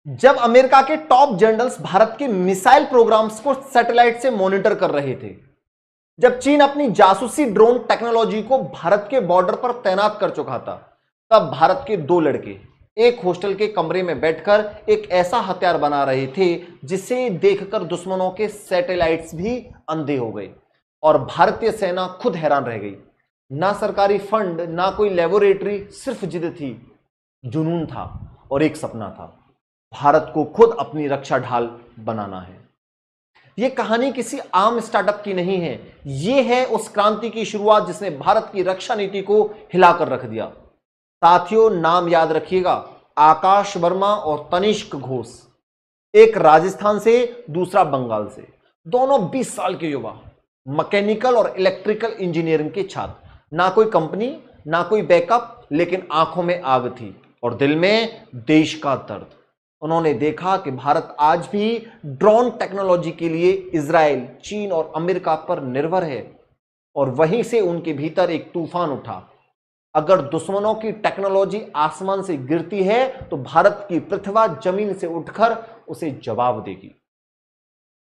जब अमेरिका के top generals Bharat के मिसाइल प्रोग्राम्स को सैटेलाइट से मॉनिटर कर रहे थे, जब चीन अपनी जासूसी ड्रोन टेक्नोलॉजी को भारत के बॉर्डर पर तैनात कर चुका था, तब भारत के दो लड़के एक हॉस्टल के कमरे में बैठकर एक ऐसा हथियार बना रहे थे जिसे देखकर दुश्मनों के सैटेलाइट्स भी अंधे हो गए और भारतीय सेना खुद हैरान रह गई। ना सरकारी फंड, ना कोई लेबोरेटरी, सिर्फ जिद थी, जुनून था और एक सपना था, भारत को खुद अपनी रक्षा ढाल बनाना है। यह कहानी किसी आम स्टार्टअप की नहीं है, यह है उस क्रांति की शुरुआत जिसने भारत की रक्षा नीति को हिलाकर रख दिया। साथियों, नाम याद रखिएगा, आकाश वर्मा और तनिष्क घोष, एक राजस्थान से, दूसरा बंगाल से, दोनों 20 साल के युवा, मैकेनिकल और इलेक्ट्रिकल इंजीनियरिंग के छात्र। ना कोई कंपनी, ना कोई बैकअप, लेकिन आंखों में आग थी और दिल में देश का दर्द। उन्होंने देखा कि भारत आज भी ड्रोन टेक्नोलॉजी के लिए इजराइल, चीन और अमेरिका पर निर्भर है और वहीं से उनके भीतर एक तूफान उठा। अगर दुश्मनों की टेक्नोलॉजी आसमान से गिरती है तो भारत की पृथ्वी जमीन से उठकर उसे जवाब देगी।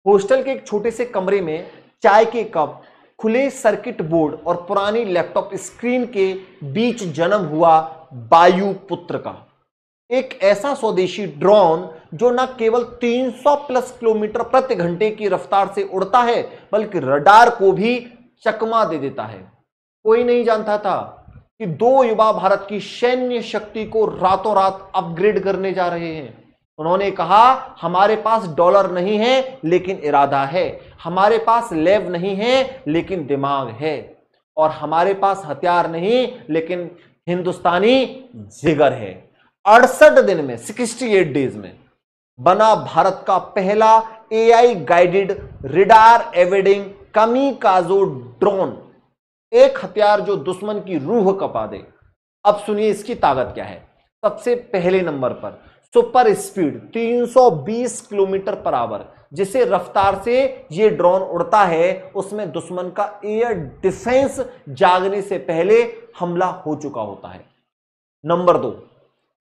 हॉस्टल के एक छोटे से कमरे में चाय के कप, खुले सर्किट बोर्ड और पुरानी लैपटॉप स्क्रीन के बीच जन्म हुआ वायुपुत्र का, एक ऐसा स्वदेशी ड्रोन जो न केवल 300 प्लस किलोमीटर प्रति घंटे की रफ्तार से उड़ता है बल्कि रडार को भी चकमा दे देता है। कोई नहीं जानता था कि दो युवा भारत की सैन्य शक्ति को रातों रात अपग्रेड करने जा रहे हैं। उन्होंने कहा, हमारे पास डॉलर नहीं है लेकिन इरादा है, हमारे पास लैब नहीं है लेकिन दिमाग है, और हमारे पास हथियार नहीं लेकिन हिंदुस्तानी जिगर है। 68 दिन में, 68 डेज में बना भारत का पहला AI guided radar evading कामिकाज़ो drone, एक हथियार जो दुश्मन की रूह कपा दे। अब सुनिए इसकी ताकत क्या है। सबसे पहले नंबर पर super speed 320 kilometre per hour, जिसे रफ्तार से ये ड्रोन उड़ता है उसमें दुश्मन का एयर डिफेंस जागने से पहले हमला हो चुका होता है। नंबर 2,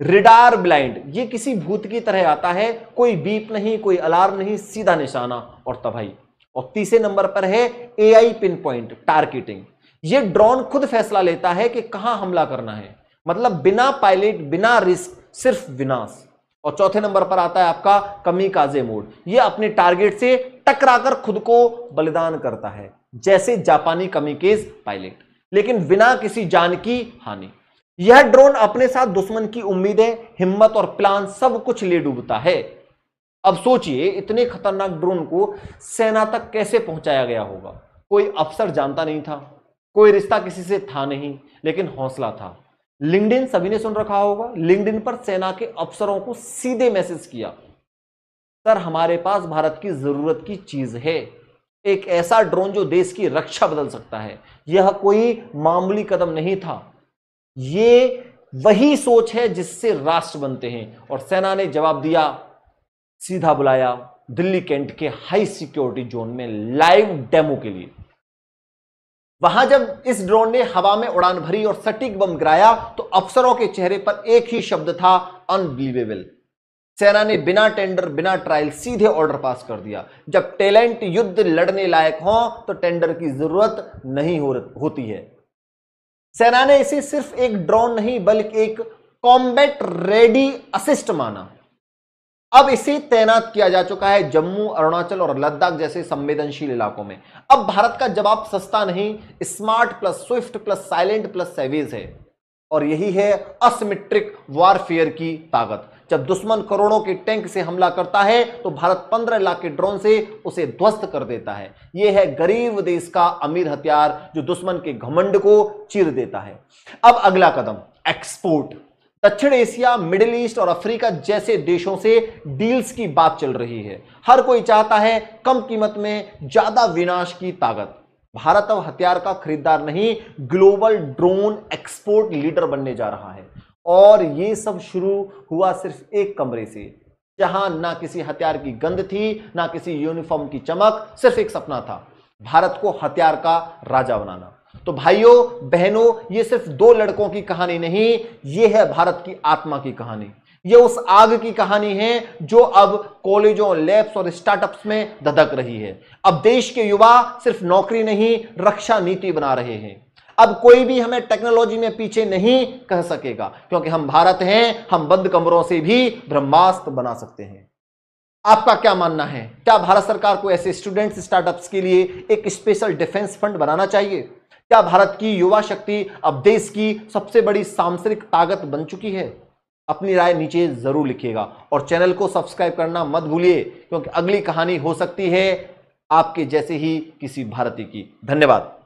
रिडार ब्लाइंड, ये किसी भूत की तरह आता है, कोई बीप नहीं, कोई अलार्म नहीं, सीधा निशाना और तबाही। और तीसरे नंबर पर है एआई पिन पॉइंट टारगेटिंग, ये ड्रोन खुद फैसला लेता है कि कहां हमला करना है, मतलब बिना पायलट, बिना रिस्क, सिर्फ विनाश। और चौथे नंबर पर आता है आपका कामिकाज़े मोड, ये अपने टारगेट से टकराकर खुद को बलिदान करता है, जैसे जापानी कामिकाज़े पायलट, लेकिन बिना किसी जान की हानि। यह ड्रोन अपने साथ दुश्मन की उम्मीदें, हिम्मत और प्लान सब कुछ ले डूबता है। अब सोचिए, इतने खतरनाक ड्रोन को सेना तक कैसे पहुंचाया गया होगा। कोई अफसर जानता नहीं था, कोई रिश्ता किसी से था नहीं, लेकिन हौसला था। लिंक्डइन सभी ने सुन रखा होगा। लिंक्डइन पर सेना के अफसरों को सीधे मैसेज किया, सर हमारे पास भारत की जरूरत की चीज है, एक ऐसा ड्रोन जो देश की रक्षा बदल सकता है। यह कोई मामूली कदम नहीं था, ये वही सोच है जिससे राष्ट्र बनते हैं। और सेना ने जवाब दिया, सीधा बुलाया दिल्ली कैंट के हाई सिक्योरिटी जोन में लाइव डेमो के लिए। वहां जब इस ड्रोन ने हवा में उड़ान भरी और सटीक बम गिराया तो अफसरों के चेहरे पर एक ही शब्द था, अनबिलीवेबल। सेना ने बिना टेंडर, बिना ट्रायल सीधे ऑर्डर पास कर दिया। जब टैलेंट युद्ध लड़ने लायक हो तो टेंडर की जरूरत नहीं होती है। सेना ने इसे सिर्फ एक ड्रोन नहीं बल्कि एक कॉम्बैट रेडी असिस्ट माना। अब इसे तैनात किया जा चुका है जम्मू, अरुणाचल और लद्दाख जैसे संवेदनशील इलाकों में। अब भारत का जवाब सस्ता नहीं, smart plus Swift plus silent plus savage है। और यही है असिमेट्रिक वॉरफेयर की ताकत। जब दुश्मन करोड़ों के टैंक से हमला करता है तो भारत 15 लाख के ड्रोन से उसे ध्वस्त कर देता है। यह है गरीब देश का अमीर हथियार जो दुश्मन के घमंड को चीर देता है। अब अगला कदम, एक्सपोर्ट। दक्षिण एशिया, मिडिल ईस्ट और अफ्रीका जैसे देशों से डील्स की बात चल रही है। हर कोई चाहता है कम कीमत में ज्यादा विनाश की ताकत। भारत अब हथियार का खरीदार नहीं, ग्लोबल ड्रोन एक्सपोर्ट लीडर बनने जा रहा है। और यह सब शुरू हुआ सिर्फ एक कमरे से, जहां ना किसी हथियार की गंध थी, ना किसी यूनिफॉर्म की चमक, सिर्फ एक सपना था, भारत को हथियार का राजा बनाना। तो भाइयों बहनों, ये सिर्फ दो लड़कों की कहानी नहीं, ये है भारत की आत्मा की कहानी। यह उस आग की कहानी है जो अब कॉलेजों, लैब्स और स्टार्टअप्स में धधक रही है। अब देश के युवा सिर्फ नौकरी नहीं, रक्षा नीति बना रहे हैं। अब कोई भी हमें टेक्नोलॉजी में पीछे नहीं कह सकेगा, क्योंकि हम भारत हैं। हम बंद कमरों से भी ब्रह्मास्त्र बना सकते हैं। आपका क्या मानना है? क्या भारत सरकार को ऐसे स्टूडेंट्स, स्टार्टअप्स के लिए एक स्पेशल डिफेंस फंड बनाना चाहिए? क्या भारत की युवा शक्ति अब देश की सबसे बड़ी सांसरिक ताकत बन चुकी है? अपनी राय नीचे जरूर लिखिएगा और चैनल को सब्सक्राइब करना मत भूलिए, क्योंकि अगली कहानी हो सकती है आपके जैसे ही किसी भारतीय की। धन्यवाद।